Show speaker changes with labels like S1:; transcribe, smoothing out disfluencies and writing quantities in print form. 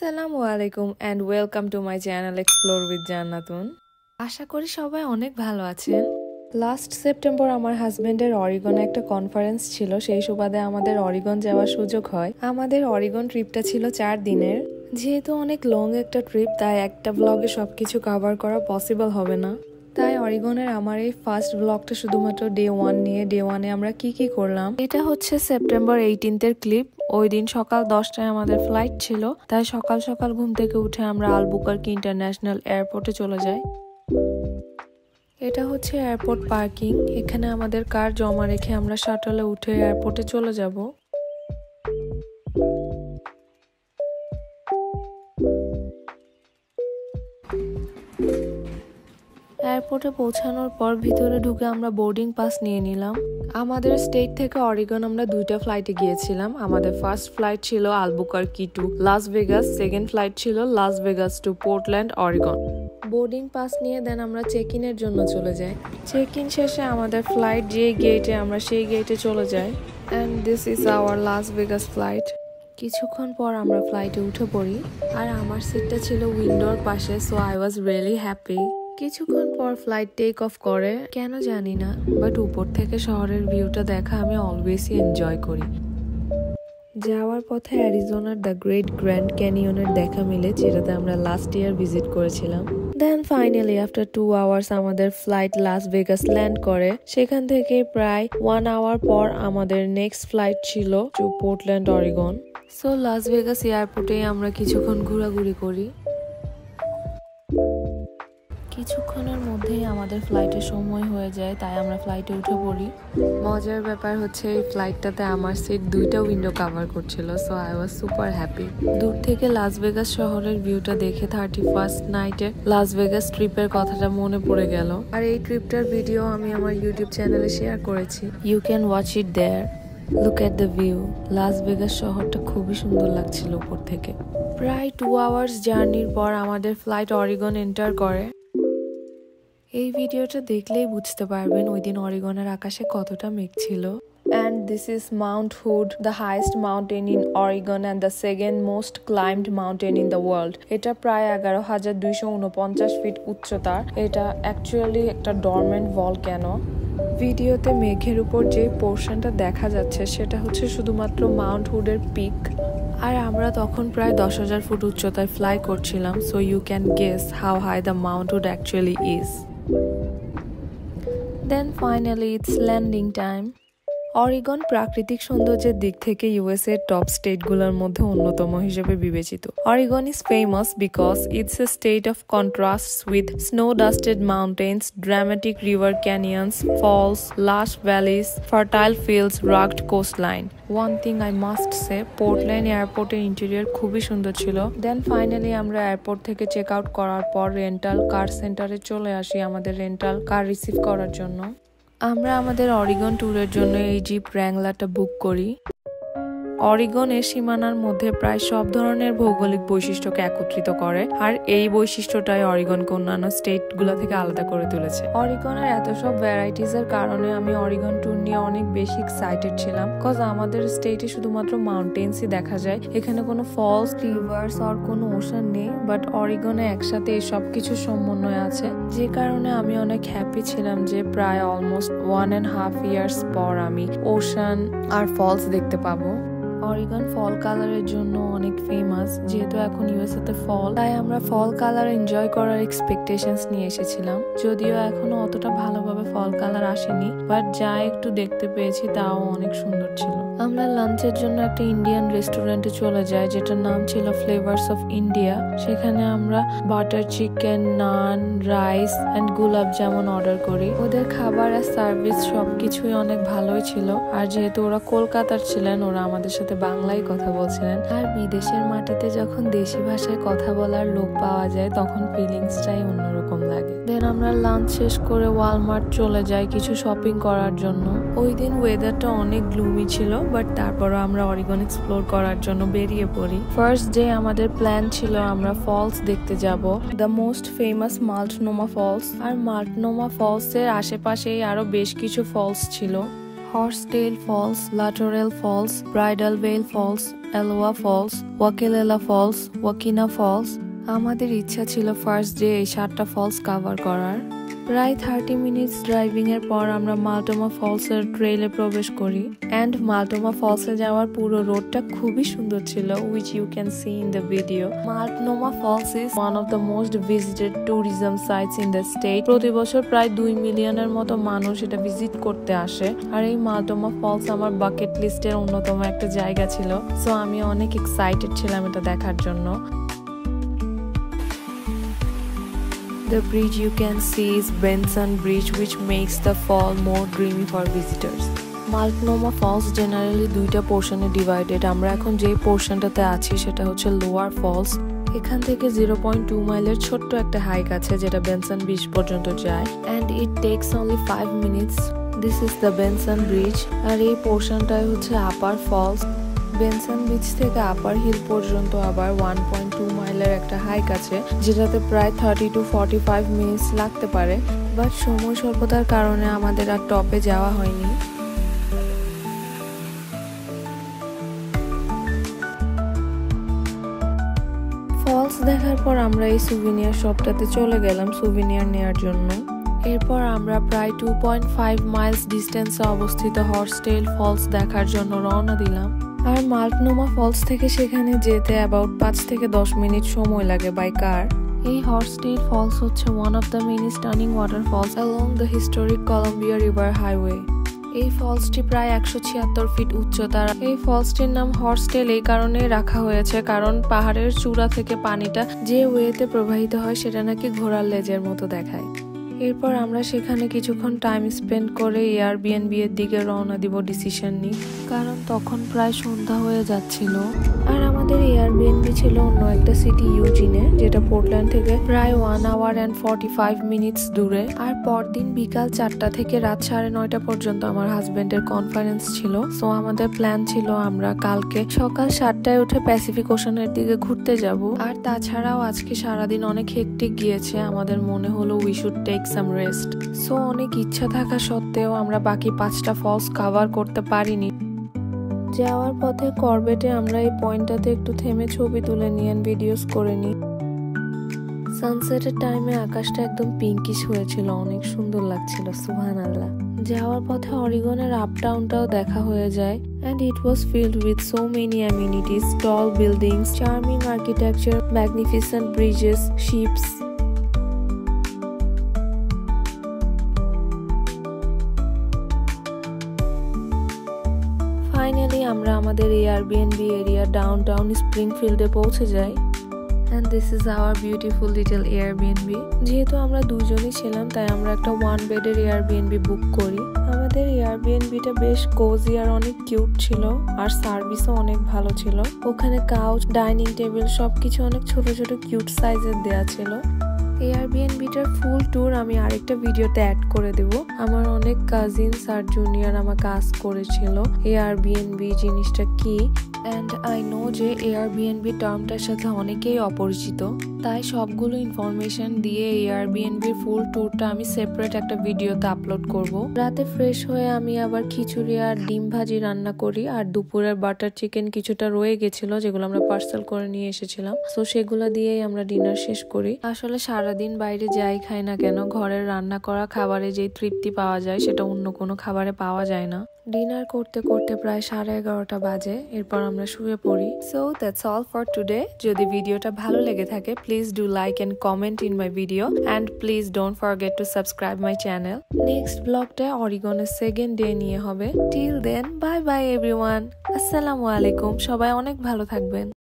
S1: আসসালামু আলাইকুম and welcome to my channel Explore with জান্নাতুন। আশা করি সবাই অনেক ভালো আছেন। লাস্ট সেপ্টেম্বর আমার হাজবেন্ডের অরিগনে একটা কনফারেন্স ছিল, সেই সুবাদে আমাদের অরিগন যাওয়ার সুযোগ হয়। আমাদের অরিগন ট্রিপটা ছিল 4 দিনের। যেহেতু অনেক লং একটা ট্রিপ, তাই একটা ব্লগে সবকিছু কভার করা পসিবল হবে না। তাই অরিগনের আমার এই ফার্স্ট ব্লগটা শুধুমাত্র ডে 1 নিয়ে। ডে 1-এ আমরা কি করলাম, এটা হচ্ছে সেপ্টেম্বর 18-এর ক্লিপ। ওই দিন সকাল 10টায় আমাদের ফ্লাইট ছিল, তাই সকাল সকাল ঘুম থেকে উঠে আমরা আলবুকার্কি ইন্টারন্যাশনাল এয়ারপোর্টে চলে যাই। এটা হচ্ছে এয়ারপোর্ট পার্কিং। এখানে আমাদের কার জমা রেখে আমরা শাটলে উঠে এয়ারপোর্টে চলে যাব। এয়ারপোর্টে পৌঁছানোর পর ভিতরে ঢুকে আমরা বোর্ডিং পাস নিয়ে নিলাম। আমাদের স্টেট থেকে অরিগন আমরা 2টা ফ্লাইটে গিয়েছিলাম। আমাদের ফার্স্ট ফ্লাইট ছিল Albuquerque to Las Vegas, second flight ছিল Las Vegas to Portland, Oregon. Boarding pass নিয়ে দেন আমরা চেক ইনের জন্য চলে যাই। চেক ইন শেষে আমাদের ফ্লাইট যে গেটে, আমরা সেই গেটে চলে যাই। And this is our Las Vegas flight. কিছুক্ষণ পর আমরা ফ্লাইটে উঠে পড়ি, আর আমার সিটটা ছিল উইন্ডোর পাশে, so I was really happy. কিছুক্ষণ পর ফ্লাইট টেক অফ করে, কেন জানি না, বাট উপর থেকে শহরের ভিউটা দেখা আমি অলওয়েজই এনজয় করি। যাওয়ার পথে অ্যারিজোনার দ্য গ্রেট গ্র্যান্ড ক্যানিয়নের দেখা মিলে, যেটাতে আমরা লাস্ট ইয়ার ভিজিট করেছিলাম। দেন ফাইনালি আফটার 2 আওয়ার্স আমাদের ফ্লাইট লাস ভেগাস ল্যান্ড করে। সেখান থেকে প্রায় 1 আওয়ার পর আমাদের নেক্সট ফ্লাইট ছিল to Portland, Oregon. So Las Vegas এয়ারপোর্টে আমরা কিছুক্ষণ ঘোরাঘুরি করি। কিছুক্ষণের মধ্যেই আমাদের ফ্লাইটের সময় হয়ে যায়, তাই আমরা ফ্লাইটে উঠে পড়ি। মজার ব্যাপার হচ্ছে এই ফ্লাইটটাতে আমার সিট 2টা উইন্ডো কভার করছিল, so I was super happy. দূর থেকে লাস ভেগাস শহরের ভিউটা দেখে 31st নাইটে লাস ভেগাস ট্রিপের কথাটা মনে পড়ে গেল। আর এই ট্রিপটার ভিডিও আমি আমার ইউটিউব চ্যানেলে শেয়ার করেছি, you can watch it there. Look at the view. Las Vegas শহরটা খুবই সুন্দর লাগছিল উপর থেকে। প্রায় 2 আওয়ার্স জার্নির পর আমাদের ফ্লাইট অরিগন এন্টার করে। এই ভিডিওটা দেখলেই বুঝতে পারবেন ওই দিন অরিগনের আকাশে কতটা মেঘ ছিল। And this is Mount Hood, the highest mountain in Oregon and the second most climbed mountain in the world. এটা প্রায় 11,249 ফিট উচ্চতার। এটা অ্যাকচুয়ালি একটা ডরমেন্ট ভলক্যানো। ভিডিওতে মেঘের উপর যে পোর্শনটা দেখা যাচ্ছে সেটা হচ্ছে শুধুমাত্র মাউন্ট হুডের পিক। আর আমরা তখন প্রায় 10,000 ফুট উচ্চতায় ফ্লাই করছিলাম, so you can guess how high the Mount Hood actually is. Then finally it's landing time. Oregon প্রাকৃতিক সৌন্দর্যের দিক থেকে ইউএসএ এর টপ স্টেটগুলোর মধ্যে অন্যতম হিসেবে বিবেচিত। Oregon is famous because it's a state of contrasts with snow dusted mountains, dramatic river canyons, falls, lush valleys, fertile fields, rugged coastline. One thing I must say, Portland এয়ারপোর্টের interior খুবই সুন্দর ছিল। Then finally আমরা airport থেকে check out করার পর rental কার সেন্টারে চলে আসি আমাদের রেন্টাল কার রিসিভ করার জন্য। আমরা আমাদের অরিগন ট্যুরের জন্য এই জিপ র্যাংলারটা বুক করি। অরিগনের সীমানার মধ্যে প্রায় সব ধরনের ভৌগোলিক বৈশিষ্ট্যকে একত্রিত করে, আর এই বৈশিষ্ট্যটাই অরিগনকে অন্যান্য স্টেটগুলো থেকে আলাদা করে তুলেছে। অরিগনের এত সব ভ্যারাইটিজের কারণে আমি অরিগন ট্যুর নিয়ে অনেক বেশি এক্সাইটেড ছিলাম, কজ আমাদের স্টেটে শুধুমাত্র মাউন্টেন্সই দেখা যায়। এখানে কোনো ফলস, রিভার্স আর কোনো ওশান নেই, বাট অরিগনে একসাথে এই সব কিছু সমন্বয় আছে, যে কারণে আমি অনেক হ্যাপি ছিলাম যে প্রায় অলমোস্ট 1.5 ইয়ার্স পর আমি ওশান আর ফলস দেখতে পাবো। অরিগন ফল কালারের জন্য অনেক ফেমাস। যেহেতু এখন ইউএসএ তে ফল, তাই আমরা ফল কালার এনজয় করার এক্সপেকটেশনস নিয়ে এসেছিলাম। যদিও এখনো অতটা ভালোভাবে ফল কালার আসেনি, বাট যা একটু দেখতে পেয়েছি তাও অনেক সুন্দর ছিল। আমরা লাঞ্চের জন্য একটা ইন্ডিয়ান রেস্টুরেন্টে চলে যাই, যেটার নাম ছিল ফ্লেভার্স অফ ইন্ডিয়া। সেখানে আমরা butter chicken, naan, rice and gulab jamun order করি। ওদের খাবার আর সার্ভিস সবকিছুই অনেক ভালোই ছিল। আর যেহেতু ওরা কলকাতার ছিলেন, ওরা আমাদের সাথে বাংলায় কথা বলছিলেন। আর বিদেশের মাটিতে যখন দেশি ভাষায় কথা বলার লোক পাওয়া যায়, তখন ফিলিংসটাই অন্যরকম লাগে। দেন আমরা লাঞ্চ শেষ করে ওয়ালমার্ট চলে যাই কিছু শপিং করার জন্য। ওই দিন ওয়েদারটা অনেক গ্লুমি ছিল, বাট তারপরও আমরা অরিগন এক্সপ্লোর করার জন্য বেরিয়ে পড়ি। ফার্স্ট ডে আমাদের প্ল্যান ছিল আমরা ফলস দেখতে যাব, the most famous Multnomah falls. আর মাল্টনোমা ফলস এর আশেপাশেই আরো বেশ কিছু ফলস ছিল। Horsetail Falls, Lateral Falls, Bridal Veil Falls, Elwha Falls, Wakilela Falls, Wakina Falls। আমাদের ইচ্ছা ছিল ফার্স্ট ডে এই 7টা ফলস কভার করার। প্রায় 30 মিনিটস ড্রাইভিং এর পর আমরা মাল্টোমা ফলস এর ট্রেইলে প্রবেশ করি এন্ড মাল্টোমা ফলসে যাওয়ার পুরো রোডটা খুবই সুন্দর ছিল, which you can see in the video. Multnomah Falls is one of the most visited tourism sites in the state. প্রতি বছর প্রায় 2 মিলিয়নের মতো মানুষ এটা ভিজিট করতে আসে, আর এই মাল্টোমা ফলস আমার বাকেট লিস্টের অন্যতম একটা জায়গা ছিল, সো আমি অনেক এক্সাইটেড ছিলাম এটা দেখার জন্য। The bridge you can see is Benson Bridge, which makes the fall more dreamy for visitors. Multnomah Falls generally দুইটা পোর্শনে ডিভাইডেড। আমরা এখন যে পোর্শনটাতে আছি সেটা হচ্ছে লোয়ার ফলস। এখান থেকে 0.2 মাইলের ছোট্ট একটা হাইক আছে যেটা বেনসন ব্রিজ পর্যন্ত যায়, and it takes only 5 minutes. This is the Benson Bridge, আর এই পোর্শনটাই হচ্ছে আপার ফলস। বেনসন বিচ থেকে আপার হিল পর্যন্ত আবার 1.2 মাইলের একটা হাইক আছে যেটাতে প্রায় 30 to 45 মিনিটস লাগতে পারে, বাট সময় স্বল্পতার কারণে আমাদের আর টপে যাওয়া হয়নি। ফলস দেখার পর আমরা এই সুভিনিয়ার শপটাতে চলে গেলাম সুভিনিয়ার নেয়ার জন্য। এরপর আমরা প্রায় 2.5 মাইলস ডিস্টেন্সে অবস্থিত হর্সটেল ফলস দেখার জন্য রওনা দিলাম। আর মাল্টনোমা ফলস থেকে সেখানে যেতে অ্যাবাউট 5 থেকে 10 মিনিট সময় লাগে বাই কার। এই হর্সটেল ফলস হচ্ছে one of the many stunning waterfalls along the historic Columbia River Highway. এই ফলসটি প্রায় 176 ফিট উচ্চতার। এই ফলসটির নাম হর্সটেল এই কারণে রাখা হয়েছে কারণ পাহাড়ের চূড়া থেকে পানিটা যে ওয়েতে প্রবাহিত হয় সেটা নাকি ঘোড়ার লেজের মতো দেখায়। এরপর আমরা সেখানে কিছুক্ষণ টাইম স্পেন্ড করে এয়ারবিএনবি এর দিকে রওনা দিব ডিসিশন নিই, কারণ তখন প্রায় সন্ধ্যা হয়ে যাচ্ছিল। আর আমাদের এয়ারবিএনবি ছিল অন্য একটা সিটি ইউজিনে, যেটা পোর্টল্যান্ড থেকে প্রায় 1 hour and 45 মিনিটস দূরে। আর পরদিন বিকাল 4টা থেকে রাত 9:30 পর্যন্ত আমার হাজবেন্ডের কনফারেন্স ছিল, সো আমাদের প্ল্যান ছিল আমরা কালকে সকাল 7টায় উঠে প্যাসিফিক ওশানের দিকে ঘুরতে যাব। আর তাছাড়াও আজকে সারাদিন অনেক হেক্টিক গিয়েছে, আমাদের মনে হলো we should take some rest. So অনেক ইচ্ছা থাকা সত্ত্বেও আমরা বাকি 5টা ফলস কভার করতে পারিনি। যাওয়ার পথে করবেটে আমরা এই পয়েন্টটাতে একটু থেমে ছবি তুলে নিয়ে ভিডিওস করে নিই। সানসেটের টাইমে আকাশটা একদম পিঙ্কিশ হয়েছিল, অনেক সুন্দর লাগছিল, সুবহানাল্লাহ। যাওয়ার পথে অরিগনের আপটাউনটাও দেখা হয়ে যায়, and it was filled with so many amenities, tall buildings, charming architecture, magnificent bridges, ships. Finally আমরা আমাদের এয়ারবিএনবি এরিয়া ডাউনটাউন স্প্রিংফিল্ডে পৌঁছে যাই, and this is our beautiful little Airbnb. যেহেতু আমরা দুজনই ছিলাম তাই আমরা একটা 1 বেডের এয়ারবিএনবি বুক করি। আমাদের এয়ারবিএনবিটা বেশ কোজি আর অনেক কিউট ছিল, আর সার্ভিসও অনেক ভালো ছিল। ওখানে কাউচ, ডাইনিং টেবিল সবকিছু অনেক ছোট ছোট কিউট সাইজের দেয়া ছিল। এয়ারবিএনবিটার ফুল ট্যুর আমি আরেকটা ভিডিওতে অ্যাড করে দেব। আমার অনেক কাজিনস আর জুনিয়র আমাকে আস্ক করেছিল এয়ারবিএনবি জিনিসটা কি, অ্যান্ড আই নো যে এয়ারবিএনবি টার্মটার সাথে অনেকেই অপরিচিত, তাই সবগুলো ইনফরমেশন দিয়ে এয়ারবিএনবির ফুল ট্যুরটা আমি সেপারেট একটা ভিডিওতে আপলোড করব। রাতে ফ্রেশ হয়ে আমি আবার খিচুড়ি আর ডিম ভাজি রান্না করি, আর দুপুরের বাটার চিকেন কিছুটা রয়ে গেছিল যেগুলো আমরা পার্সেল করে নিয়ে এসেছিলাম, সো সেগুলো দিয়েই আমরা ডিনার শেষ করি। আসলে সারাদিন বাইরে যাই খাই না কেন, ঘরের রান্না করা খাবারে যে তৃপ্তি পাওয়া যায় সেটা অন্য কোনো খাবারে পাওয়া যায় না। ডিনার করতে করতে প্রায় 11:30 বাজে, এরপর আমরা শুয়ে পড়ি। So that's all for today. যদি ভিডিওটা ভালো লেগে থাকে please do like and comment in my video, and please don't forget to subscribe my channel. Next ব্লগটা অরিগনের 2nd ডে নিয়ে হবে। Till then bye bye everyone, আসসালামু আলাইকুম। সবাই অনেক ভালো থাকবেন।